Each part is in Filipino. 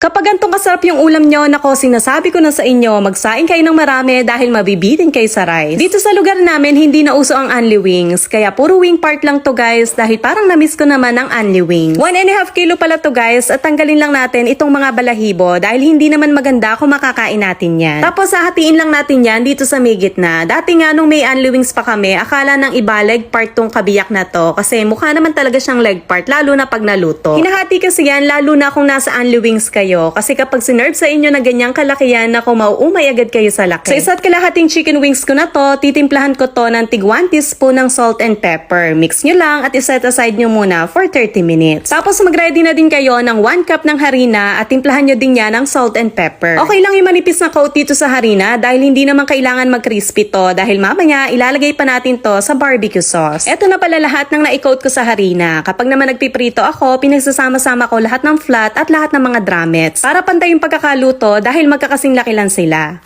Kapag gantong kasarap yung ulam nyo, nako, sinasabi ko na sa inyo, magsaing kayo ng marami dahil mabibitin kayo sa rice. Dito sa lugar namin, hindi na uso ang Only Wings, kaya puro wing part lang to guys dahil parang namiss ko naman ang Only Wings. 1.5 kilo pala to guys at tanggalin lang natin itong mga balahibo dahil hindi naman maganda kung makakain natin yan. Tapos hahatiin lang natin yan dito sa may gitna. Dati nga nung may Only Wings pa kami, akala ng iba leg part tong kabiyak na to kasi mukha naman talaga siyang leg part lalo na pag naluto. Hinahati kasi yan lalo na kung nasa Only Wings kayo. Kasi kapag sinerve sa inyo na ganyang kalakihan, ako mauumay agad kayo sa laki. Sa isa't kalahating chicken wings ko na to, titimplahan ko to ng tig 1 teaspoon ng salt and pepper. Mix nyo lang at iset aside nyo muna for 30 minutes. Tapos mag-ready na din kayo ng 1 cup ng harina at timplahan nyo din yan ng salt and pepper. Okay lang yung manipis na coat dito sa harina dahil hindi naman kailangan mag-crispy to dahil mamaya ilalagay pa natin to sa barbecue sauce. Eto na pala lahat ng na-coat ko sa harina. Kapag naman nagpiprito ako, pinagsasama-sama ko lahat ng flat at lahat ng mga drumettes para pantay yung pagkakaluto dahil magkakasing laki lang sila.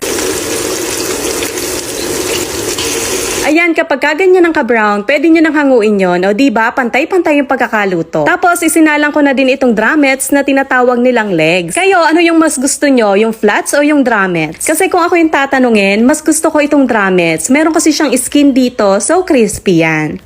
Ayan, kapag kaganyan ng ka-brown, pwede nyo nang hanguin yun. O diba, pantay-pantay yung pagkakaluto. Tapos, isinalang ko na din itong drumettes na tinatawag nilang legs. Kayo, ano yung mas gusto nyo? Yung flats o yung drumettes? Kasi kung ako yung tatanungin, mas gusto ko itong drumettes. Meron kasi siyang skin dito, so crispy yan.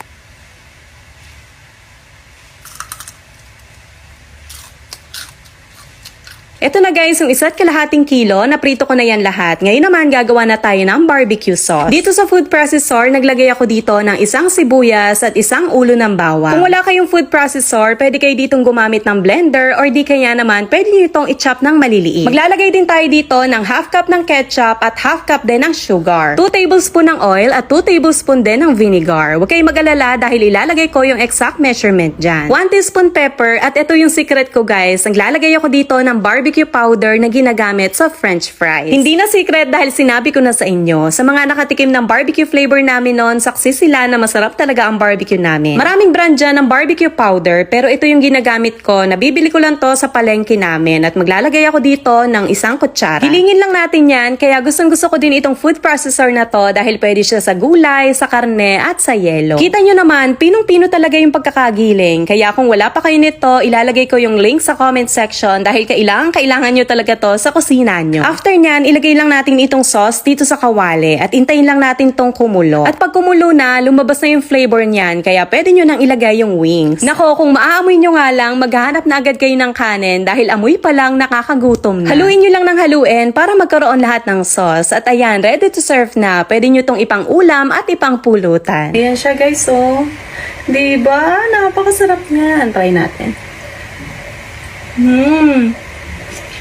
Ito na guys, yung 1.5 kilo, naprito ko na yan lahat. Ngayon naman, gagawa na tayo ng barbecue sauce. Dito sa food processor, naglagay ako dito ng isang sibuyas at isang ulo ng bawang. Kung wala kayong food processor, pwede kayo ditong gumamit ng blender or di kaya naman, pwede nyo itong i-chop ng maliliit. Maglalagay din tayo dito ng half cup ng ketchup at half cup din ng sugar. 2 tablespoon ng oil at 2 tablespoon din ng vinegar. Huwag kayong mag-alala dahil ilalagay ko yung exact measurement dyan. 1 teaspoon pepper at ito yung secret ko guys. Naglalagay ako dito ng barbecue powder na ginagamit sa french fries. Hindi na secret dahil sinabi ko na sa inyo. Sa mga nakatikim ng barbecue flavor namin noon, saksi sila na masarap talaga ang barbecue namin. Maraming brand dyan ng barbecue powder pero ito yung ginagamit ko. Nabibili ko lang to sa palengke namin at maglalagay ako dito ng isang kutsara. Hilingin lang natin yan kaya gustong gusto ko din itong food processor na to dahil pwede siya sa gulay, sa karne at sa yelo. Kita nyo naman, pinong-pino talaga yung pagkakagiling. Kaya kung wala pa kayo nito, ilalagay ko yung link sa comment section dahil kailangan nyo talaga to sa kusina nyo. After nyan, ilagay lang natin itong sauce dito sa kawali at intayin lang natin tong kumulo. At pag kumulo na, lumabas na yung flavor nyan, kaya pwede nyo nang ilagay yung wings. Nako, kung maaamoy nyo nga lang, maghahanap na agad kayo ng kanin dahil amoy pa lang nakakagutom na. Haluin nyo lang ng haluin para magkaroon lahat ng sauce. At ayan, ready to serve na. Pwede nyo tong ipang ulam at ipang pulutan. Ayan siya guys, oh. Diba? Napakasarap nga. Try natin.